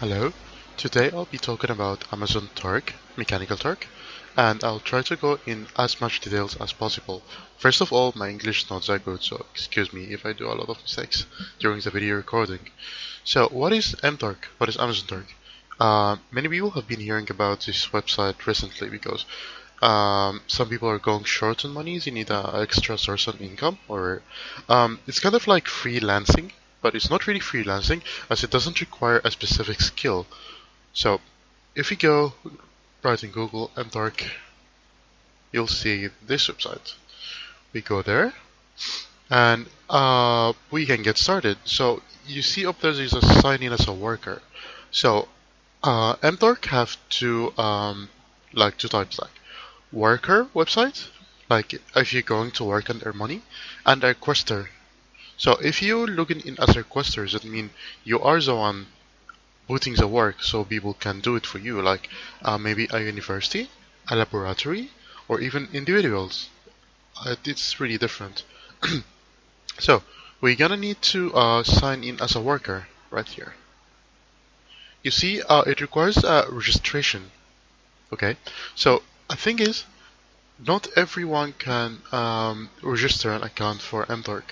Hello, today I'll be talking about Amazon Turk, Mechanical Turk, and I'll try to go in as much details as possible. First of all, my English is not that good, so excuse me if I do a lot of mistakes during the video recording. So, what is Mturk? What is Amazon Turk? Many people have been hearing about this website recently because some people are going short on money. They need an extra source of income, or it's kind of like freelancing, but it's not really freelancing as it doesn't require a specific skill. So if you go right in Google Mturk, you'll see this website. We go there and we can get started. So you see up there's a sign in as a worker. So Mturk have two types, like worker website, like if you're going to work and earn money, and a requester. So if you login in as a requester, that means you are the one putting the work so people can do it for you, like maybe a university, a laboratory, or even individuals. It's really different. So we're gonna need to sign in as a worker right here. You see, it requires registration. Okay, so the thing is, not everyone can register an account for Mturk.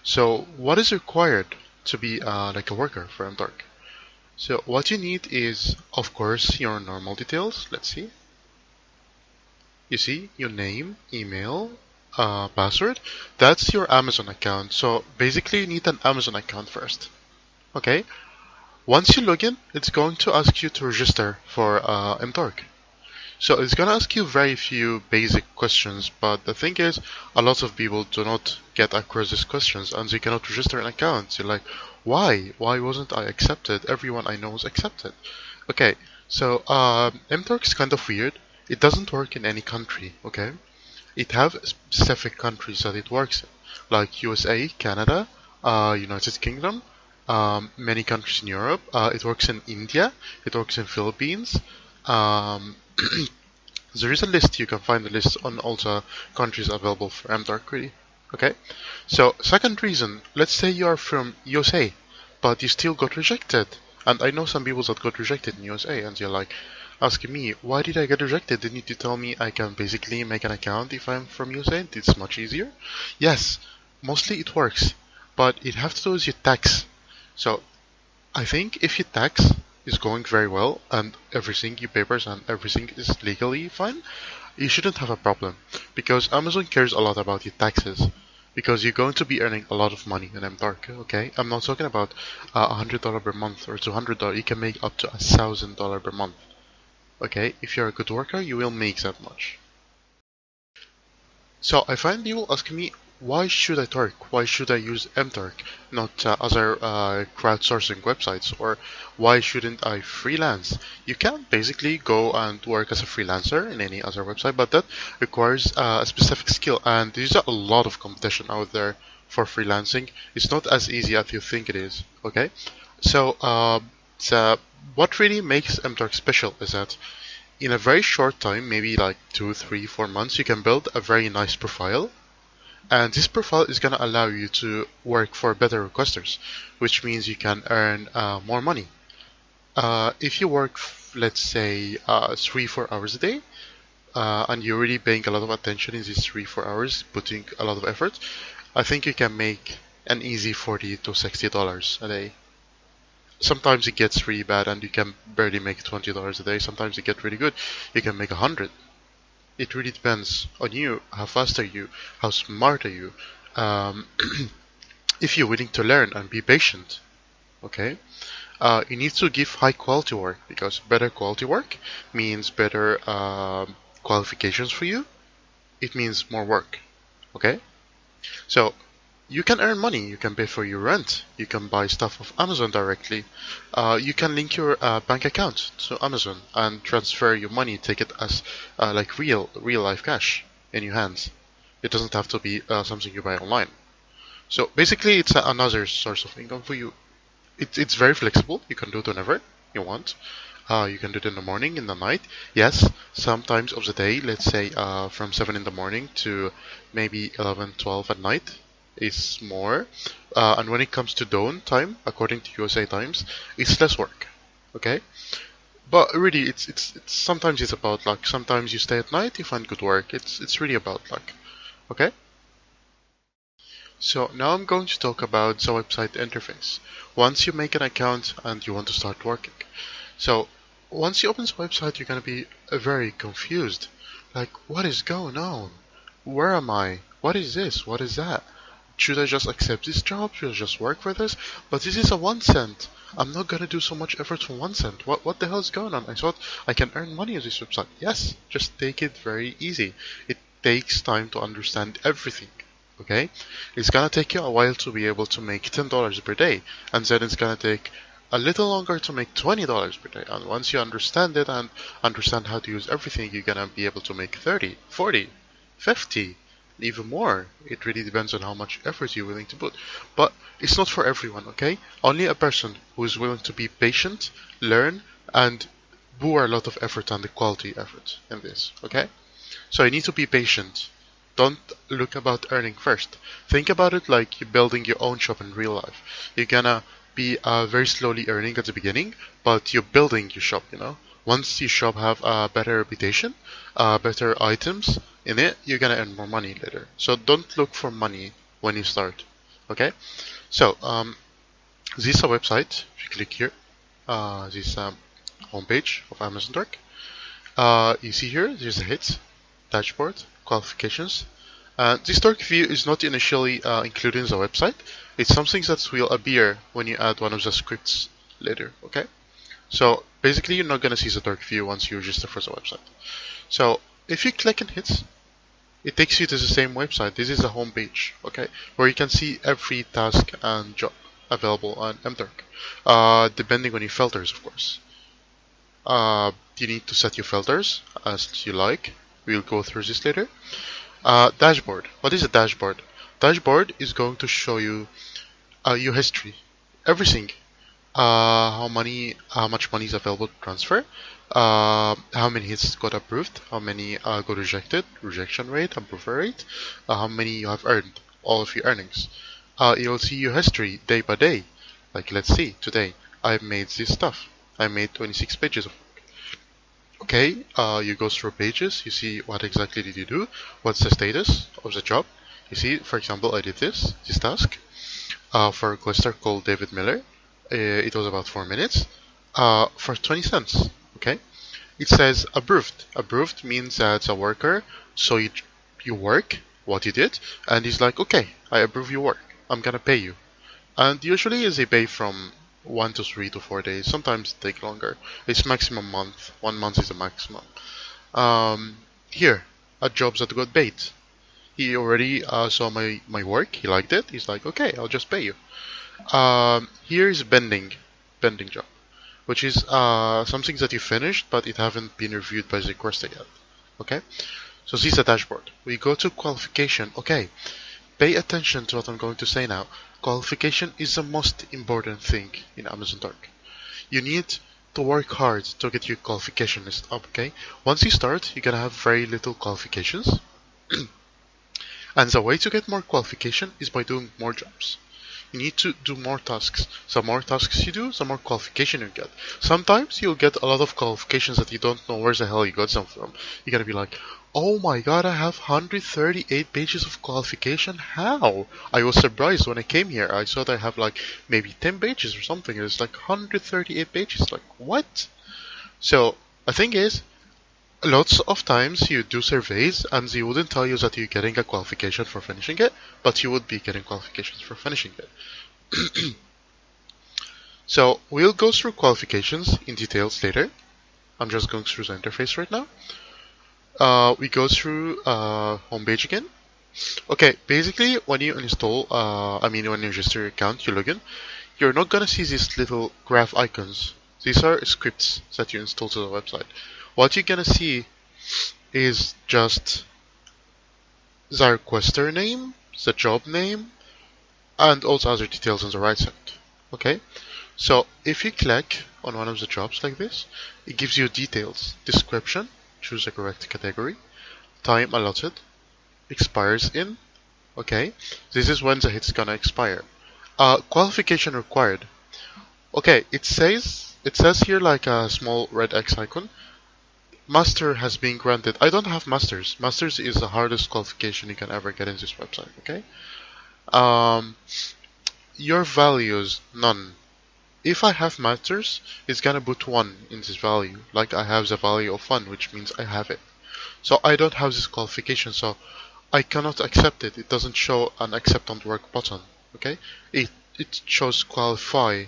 So what is required to be like a worker for Mturk? So what you need is, of course, your normal details. Let's see. You see your name, email, password. That's your Amazon account. So basically, you need an Amazon account first. Okay. Once you log in, it's going to ask you to register for Mturk. So it's gonna ask you very few basic questions, but the thing is, a lot of people do not get across these questions and they cannot register an account. You're like, why? Why wasn't I accepted? Everyone I know was accepted. Okay, so Mturk is kind of weird. It doesn't work in any country, okay? It have specific countries that it works in, like USA, Canada, United Kingdom, many countries in Europe. It works in India. It works in Philippines. Um, there is a list. You can find the list on all the countries available for Mturk, really. Okay. So second reason, let's say you are from USA, but you still got rejected. And I know some people that got rejected in USA, and you're like asking me, why did I get rejected? Didn't you tell me I can basically make an account if I'm from USA? It's much easier. Yes, mostly it works, but it has to do with your tax. So I think if your tax is going very well and everything, your papers and everything is legally fine, you shouldn't have a problem because Amazon cares a lot about your taxes because you're going to be earning a lot of money in Mturk. Okay, I'm not talking about $100 per month or $200. You can make up to $1,000 per month. Okay, if you're a good worker, you will make that much. So I find people asking me, why should I Turk? Why should I use Mturk, not other crowdsourcing websites? Or why shouldn't I freelance? You can basically go and work as a freelancer in any other website, but that requires a specific skill. And there's a lot of competition out there for freelancing. It's not as easy as you think it is. Okay, so what really makes Mturk special is that in a very short time, maybe like 2, 3, 4 months, you can build a very nice profile. And this profile is going to allow you to work for better requesters, which means you can earn more money. If you work, let's say, 3, 4 hours a day, and you're really paying a lot of attention in these 3, 4 hours, putting a lot of effort, I think you can make an easy $40 to $60 a day. Sometimes it gets really bad and you can barely make $20 a day. Sometimes it gets really good. You can make 100. It really depends on you. How fast are you? How smart are you? Um, if you're willing to learn and be patient, okay? You need to give high quality work because better quality work means better qualifications for you. It means more work, okay? So you can earn money. You can pay for your rent. You can buy stuff off Amazon directly. You can link your bank account to Amazon and transfer your money. Take it as like real life cash in your hands. It doesn't have to be something you buy online. So basically, it's another source of income for you. It's very flexible. You can do it whenever you want. You can do it in the morning, in the night. Yes, sometimes of the day, let's say from 7 in the morning to maybe 11, 12 at night is more. And when it comes to dawn time, according to USA times, it's less work. Okay, but really, it's sometimes it's about luck. Sometimes you stay at night, you find good work. It's really about luck. Okay. So now I'm going to talk about the website interface. Once you make an account and you want to start working. So once you open the website, you're going to be very confused. Like, what is going on? Where am I? What is this? What is that? Should I just accept this job? Should I just work for this? But this is a 1 cent. I'm not gonna do so much effort for 1 cent. What the hell is going on? I thought I can earn money on this website. Yes, just take it very easy. It takes time to understand everything. Okay? It's gonna take you a while to be able to make $10 per day, and then it's gonna take a little longer to make $20 per day. And once you understand it and understand how to use everything, you're gonna be able to make 30, 40, 50, even more. It really depends on how much effort you're willing to put. But it's not for everyone, okay? Only a person who is willing to be patient, learn, and pour a lot of effort and the quality effort in this, okay? So you need to be patient. Don't look about earning first. Think about it like you're building your own shop in real life. You're gonna be very slowly earning at the beginning, but you're building your shop, you know? Once your shop have a better reputation, better items in it, you're gonna earn more money later. So don't look for money when you start, okay? So, this is a website. If you click here, this homepage of Amazon Turk. You see here, there's a hit, dashboard, qualifications. This Turk view is not initially included in the website. It's something that will appear when you add one of the scripts later, okay? So basically you're not going to see the Turk view once you register for the website. So if you click on hits, it takes you to the same website. This is the home page, okay, where you can see every task and job available on Mturk, depending on your filters, of course. You need to set your filters as you like. We'll go through this later. Dashboard. What is a dashboard? Dashboard is going to show you your history, everything. How much money is available to transfer, how many hits got approved, how many got rejected, rejection rate, approval rate, how many you have earned, all of your earnings. You'll see your history day by day. Like, let's see, today I made this stuff. I made 26 pages of work. Okay, you go through pages, you see what exactly did you do, what's the status of the job. You see, for example, I did this task for a requester called David Miller. It was about 4 minutes for 20 cents. Okay, it says approved. Approved means that a worker saw you work, what you did, and he's like, okay, I approve your work. I'm gonna pay you. And usually they pay from 1 to 3 to 4 days. Sometimes it take longer. It's maximum month. 1 month is the maximum. Here, a job that got paid. He already saw my work. He liked it. He's like, okay, I'll just pay you. Here is bending job, which is something that you finished, but it haven't been reviewed by the requester yet. Okay, so this is the dashboard. We go to qualification. Okay, pay attention to what I'm going to say now. Qualification is the most important thing in Amazon Turk. You need to work hard to get your qualification list up. Okay, once you start, you're gonna have very little qualifications, and the way to get more qualification is by doing more jobs. You need to do more tasks. The more tasks you do, the more qualification you get. Sometimes you'll get a lot of qualifications that you don't know where the hell you got them from. You're gonna be like, oh my god, I have 138 pages of qualification. How? I was surprised when I came here. I thought I have like maybe 10 pages or something. It's like 138 pages. Like, what? So, the thing is, lots of times you do surveys and they wouldn't tell you that you're getting a qualification for finishing it, but you would be getting qualifications for finishing it. So we'll go through qualifications in details later. I'm just going through the interface right now. We go through homepage again. Okay, basically when you install, when you register your account, you log in, you're not gonna see these little graph icons. These are scripts that you install to the website. What you're gonna see is just the requester name, the job name, and also other details on the right side. Okay, so if you click on one of the jobs like this, it gives you details, description, choose the correct category, time allotted, expires in. Okay, this is when the hit's gonna expire. Qualification required. Okay, it says here like a small red X icon. Master has been granted. I don't have masters. Masters is the hardest qualification you can ever get in this website. Okay. Um, your values none. If I have masters, it's gonna put one in this value. Like I have the value of one, which means I have it. So I don't have this qualification, so I cannot accept it. It doesn't show an accept and work button. Okay. It shows qualify.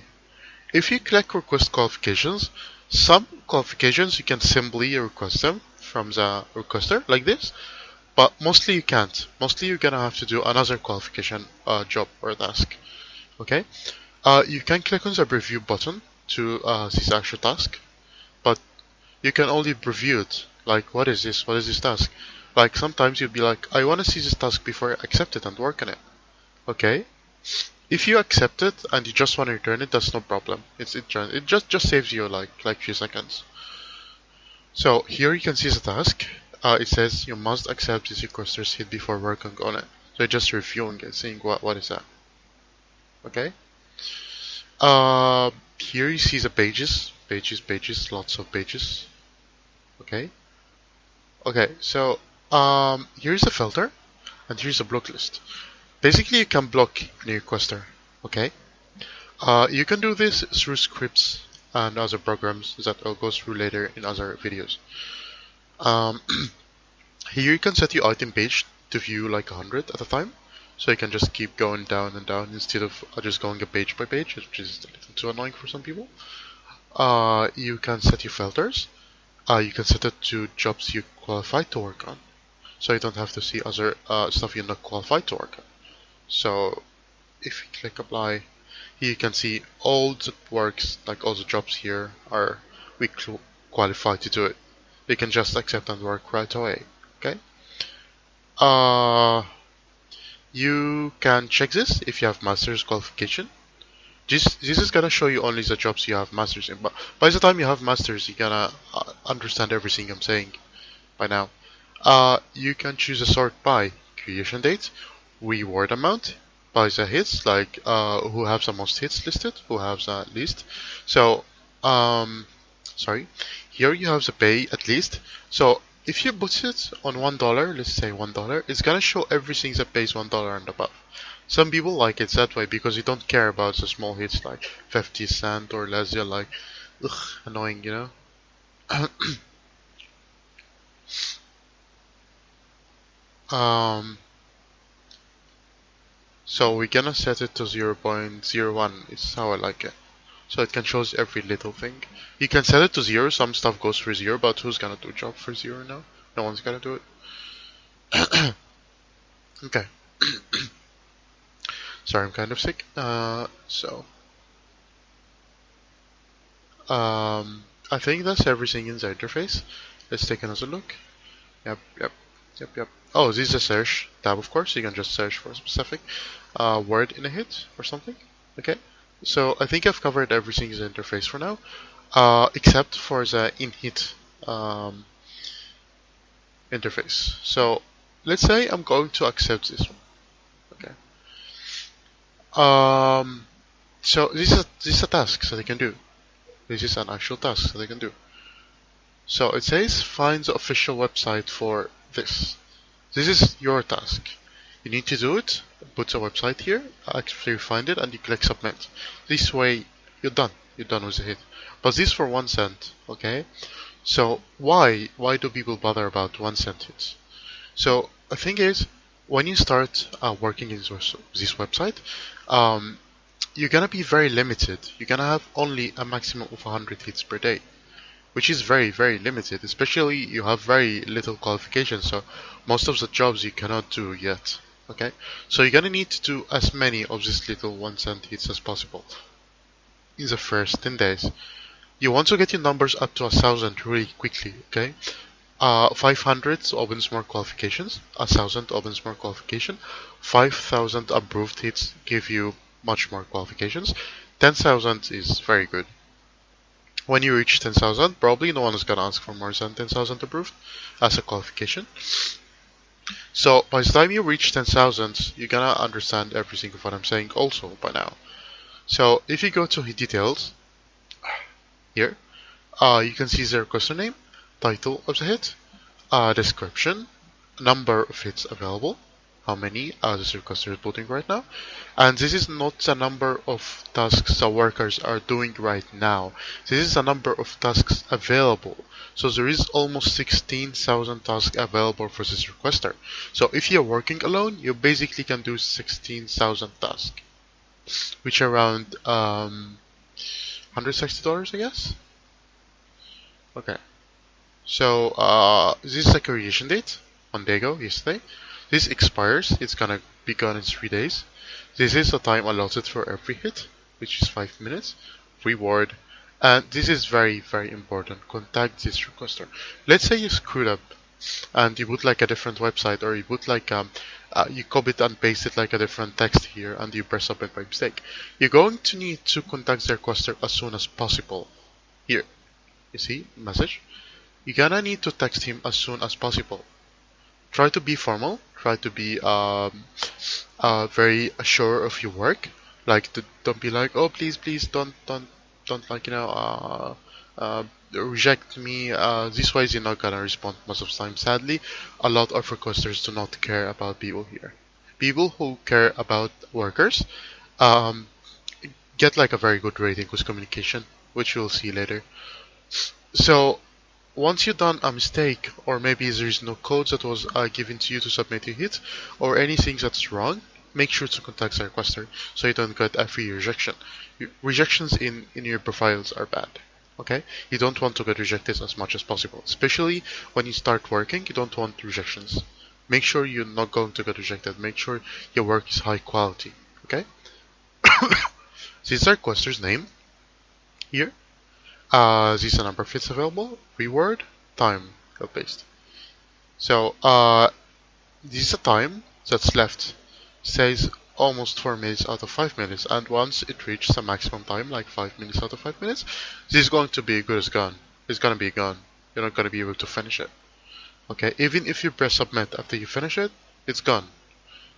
If you click request qualifications, some qualifications you can simply request them from the requester like this, but mostly you can't. Mostly you're gonna have to do another qualification job or task. Okay, you can click on the preview button to see the actual task, but you can only preview it. Like, what is this? What is this task? Like sometimes you'll be like, I want to see this task before I accept it and work on it. Okay, if you accept it and you just want to return it, that's no problem. It just saves you like few seconds. So here you can see the task. It says you must accept this requester's hit before working on it. So you're just reviewing it, seeing what is that. Okay. Here you see the pages, lots of pages. Okay. Okay. So here's a filter, and here's a block list. Basically, you can block any requester. Okay. You can do this through scripts and other programs that I'll go through later in other videos. Um, Here you can set your item page to view like 100 at a time, so you can just keep going down and down instead of just going a page by page, which is a little too annoying for some people. You can set your filters. You can set it to jobs you qualified to work on, so you don't have to see other stuff you're not qualified to work on. So if you click apply, here you can see all the works, like all the jobs here are we qualified to do it. You can just accept and work right away. Okay. Uh, you can check this if you have master's qualification. This is gonna show you only the jobs you have masters in. But by the time you have masters, you're gonna understand everything I'm saying by now. You can choose a sort by creation date, reward amount, by the hits, like who have the most hits listed, who have the least. So, sorry, here you have the pay at least. So if you put it on $1, let's say $1, it's gonna show everything that pays $1 and above. Some people like it that way because you don't care about the small hits like 50 cent or less. You're like, ugh, annoying, you know. um, so we're gonna set it to 0.01. It's how I like it. So it can show every little thing. You can set it to 0. Some stuff goes for 0, but who's gonna do a job for 0 now? No one's gonna do it. Okay. Sorry, I'm kind of sick. I think that's everything in the interface. Let's take another look. Yep. Oh, this is a search tab, of course. You can just search for a specific word in a hit or something. Okay. So I think I've covered everything in the interface for now, except for the in-hit interface. So let's say I'm going to accept this one. Okay. So this is a task that I can do. This is an actual task that I can do. So it says find the official website for this. This is your task. You need to do it. Put the website here. Actually find it and you click submit. This way you're done. You're done with the hit. But this for 1 cent. Okay. So why do people bother about 1 cent hits? So the thing is, when you start working in this website, you're gonna be very limited. You're gonna have only a maximum of 100 hits per day, which is very, very limited. Especially you have very little qualifications, so most of the jobs you cannot do yet. Okay, so you're gonna need to do as many of these little 1 cent hits as possible in the first 10 days. You want to get your numbers up to 1,000 really quickly. Okay. 500 opens more qualifications, 1,000 opens more qualification, 5,000 approved hits give you much more qualifications, 10,000 is very good. When you reach 10,000, probably no one is gonna ask for more than 10,000 approved as a qualification. So by the time you reach 10,000, you're gonna understand everything of what I'm saying also by now. So if you go to details here, you can see the requester name, title of the hit, description, number of hits available, how many this requester is putting right now, and this is not the number of tasks the workers are doing right now. This is the number of tasks available. So there is almost 16,000 tasks available for this requester. So if you're working alone, you basically can do 16,000 tasks, which are around $160, I guess. Okay. So this is the creation date, 1 day ago, yesterday. This expires, it's gonna be gone in 3 days. This is the time allotted for every hit, which is 5 minutes. Reward. And this is very, very important. Contact this requester. Let's say you screwed up and you put like a different website, or you put like you copied and pasted like a different text here and you press submit by mistake. You're going to need to contact the requester as soon as possible. Here, you see, message. You're gonna need to text him as soon as possible. Try to be formal. Try to be very sure of your work. Like, don't be like, oh, please, don't like, reject me. This way you're not gonna respond most of the time. Sadly, a lot of requesters do not care about people here. People who care about workers um, get like a very good rating with communication, which you'll see later. So once you've done a mistake, or maybe there is no code that was given to you to submit your hit, or anything that's wrong, make sure to contact the requester so you don't get a free rejection. Rejections in your profiles are bad. Okay? You don't want to get rejected as much as possible. Especially when you start working, you don't want rejections. Make sure you're not going to get rejected. Make sure your work is high quality. Okay? This is the requester's name here. This is the number of hits available, reward, time, paste. So this is the time that's left. Says almost 4 minutes out of 5 minutes, and once it reaches the maximum time, like 5 minutes out of 5 minutes, this is going to be good as gone. It's gonna be gone. You're not gonna be able to finish it. Okay, even if you press submit after you finish it, it's gone.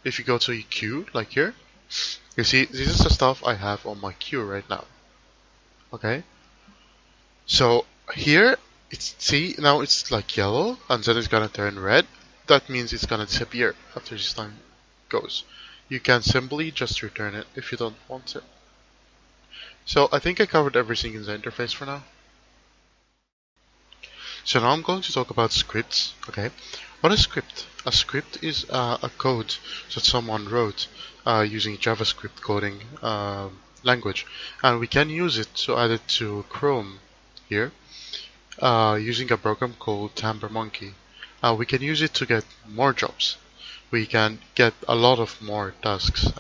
If you go to your queue, like here, you see this is the stuff I have on my queue right now. Okay. So here, see, now it's like yellow, and then it's gonna turn red. That means it's gonna disappear after this time goes. You can simply just return it if you don't want it. So I think I covered everything in the interface for now. So now I'm going to talk about scripts. Okay, what is a script? A script is a code that someone wrote using JavaScript coding language, and we can use it to add it to Chrome here using a program called TamberMonkey. We can use it to get more jobs. We can get a lot of more tasks.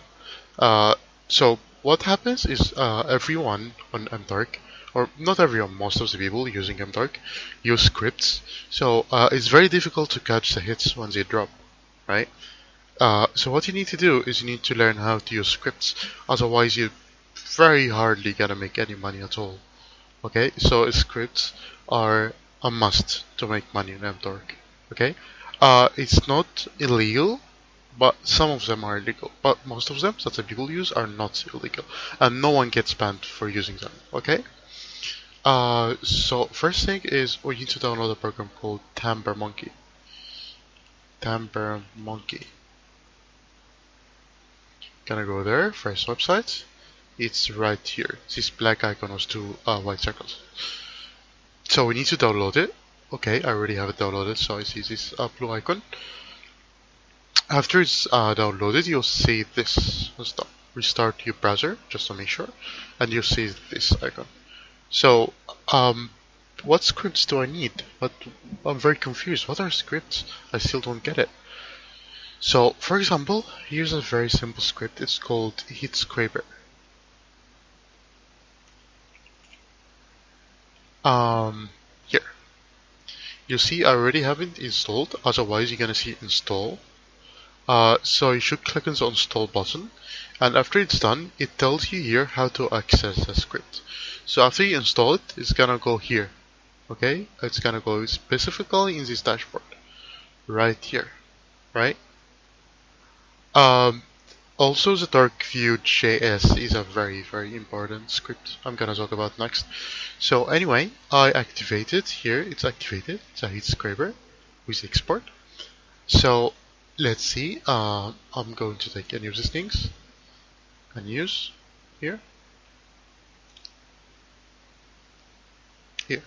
So what happens is everyone on Mturk, or not everyone, most of the people using Mturk, use scripts. So it's very difficult to catch the hits when they drop, right? So what you need to do is you need to learn how to use scripts. Otherwise, you very hardly gonna make any money at all. Okay, so scripts are a must to make money in Mturk. Okay, it's not illegal, but some of them are illegal. But most of them that the people use are not illegal, and no one gets banned for using them. Okay. So first thing is we need to download a program called TamberMonkey. TamberMonkey. Gonna go there. First website. It's right here. This black icon was two white circles. So we need to download it. Okay, I already have it downloaded, so I see this blue icon. After it's downloaded, you'll see this. Stop. Restart your browser just to make sure, and you'll see this icon. So, what scripts do I need? I'm very confused. What are scripts? I still don't get it. So, for example, here's a very simple script. It's called Hit Scraper. Here. You see, I already have it installed. Otherwise, you're gonna see install. So you should click on the install button, and after it's done, it tells you here how to access the script. So after you install it, it's gonna go here. Okay, it's gonna go specifically in this dashboard, right here, right? Also, the Turk Vue.js is a very, very important script I'm gonna talk about next. So anyway, I activated here. It's activated. It's a heat scraper with export. So let's see. I'm going to take any of these things and use here. Here.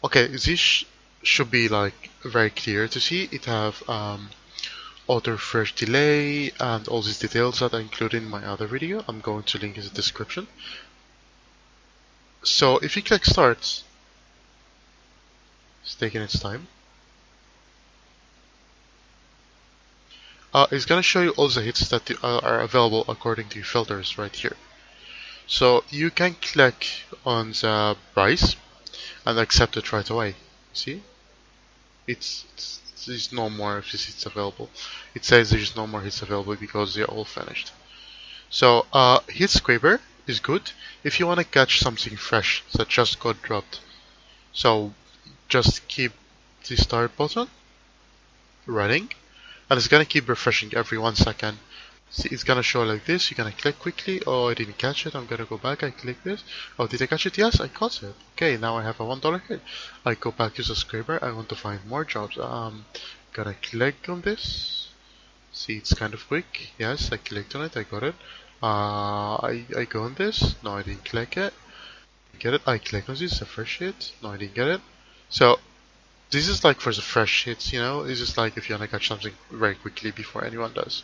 Okay, this should be like very clear to see. It have auto refresh delay and all these details that I included in my other video. I'm going to link in the description. So if you click start, it's taking its time. It's gonna show you all the hits that are available according to your filters right here. So you can click on the price and accept it right away. See? There's no more of these hits available. It says there's no more hits available because they're all finished. So hit scraper is good if you want to catch something fresh that just got dropped. So just keep the start button running and it's gonna keep refreshing every 1 second. See, it's gonna show like this. You're gonna click quickly. Oh, I didn't catch it. I'm gonna go back. I click this. Oh, did I catch it? Yes, I caught it. Okay, now I have a $1 hit. I go back to the scraper. I want to find more jobs. Gonna click on this. See, it's kind of quick. Yes, I clicked on it. I got it. I go on this. No, I didn't click it. Get it? I click on this. A fresh hit. No, I didn't get it. So this is like for the fresh hits, you know. This is like if you wanna catch something very quickly before anyone does.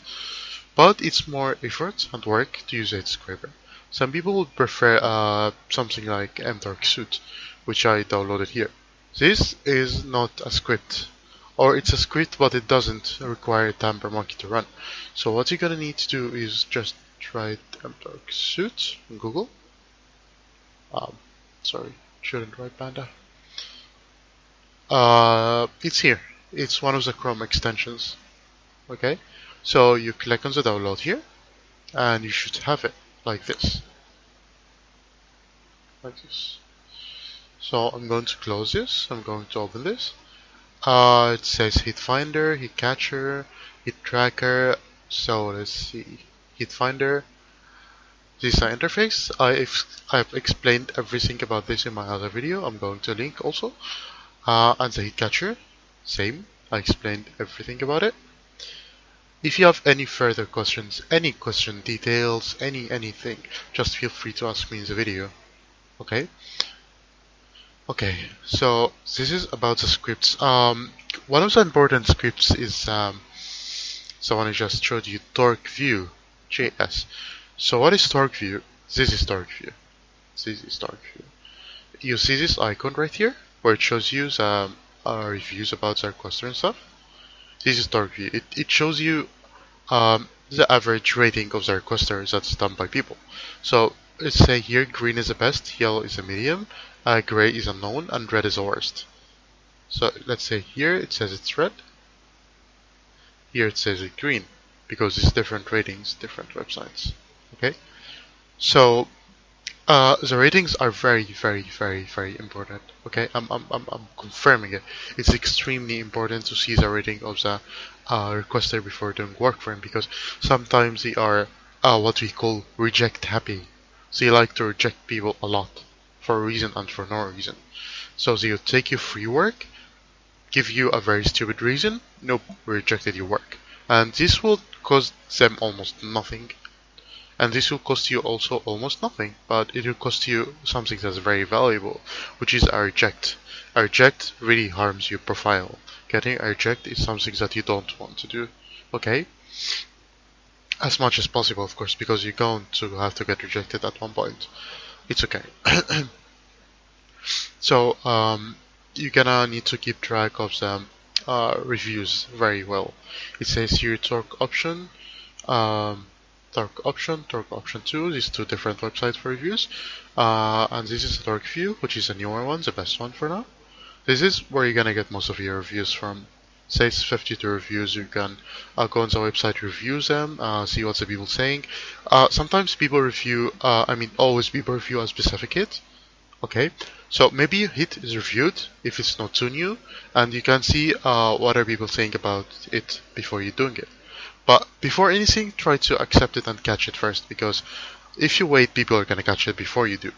But it's more effort and work to use a scraper. Some people would prefer something like Mturk suit, which I downloaded here. This is not a script, or it's a script but it doesn't require Tamper Monkey to run. So what you're gonna need to do is just write Mturk suit on Google. Sorry, shouldn't write Panda. It's here. It's one of the Chrome extensions. Okay, so you click on the download here and you should have it like this. So I'm going to close this. I'm going to open this. It says hit finder, hit catcher, hit tracker. So let's see, hit finder. This is our interface. I've explained everything about this in my other video. I'm going to link also. And the hit catcher, same. I explained everything about it. If you have any further questions, any question details, anything, just feel free to ask me in the video. Okay? Okay, so this is about the scripts. One of the important scripts is the one I just showed you, Turk Vue.js. So what is Turk Vue? This is Turk Vue. This is Turk Vue. You see this icon right here, where it shows you reviews about their cluster and stuff. This is Turk Vue. It shows you the average rating of their clusters that's done by people. So let's say here green is the best, yellow is a medium, gray is unknown, and red is the worst. So let's say here it says it's red, here it says it's green, because it's different ratings, different websites. Okay, so the ratings are very important. Okay, I'm confirming it. It's extremely important to see the rating of the requester before doing work for him, because sometimes they are what we call reject happy. So they like to reject people a lot for a reason and for no reason. So they'll take your free work, give you a very stupid reason. Nope, we rejected your work, and this will cost them almost nothing. And this will cost you also almost nothing, but it will cost you something that's very valuable, which is a reject. A reject really harms your profile. Getting a reject is something that you don't want to do, okay? As much as possible, of course, because you're going to have to get rejected at one point. It's okay. So, you're gonna need to keep track of the reviews very well. It says here Turk option. Turk option 2, these two different websites for reviews, and this is Turk Vue, which is a newer one, the best one for now. This is where you're gonna get most of your reviews from. Says 52 reviews. You can go on the website, review them, see what the people saying. Sometimes people review, always people review a specific hit. Okay, so maybe a hit is reviewed if it's not too new, and you can see what are people saying about it before you're doing it. But Before anything, try to accept it and catch it first, because if you wait, people are gonna catch it before you do.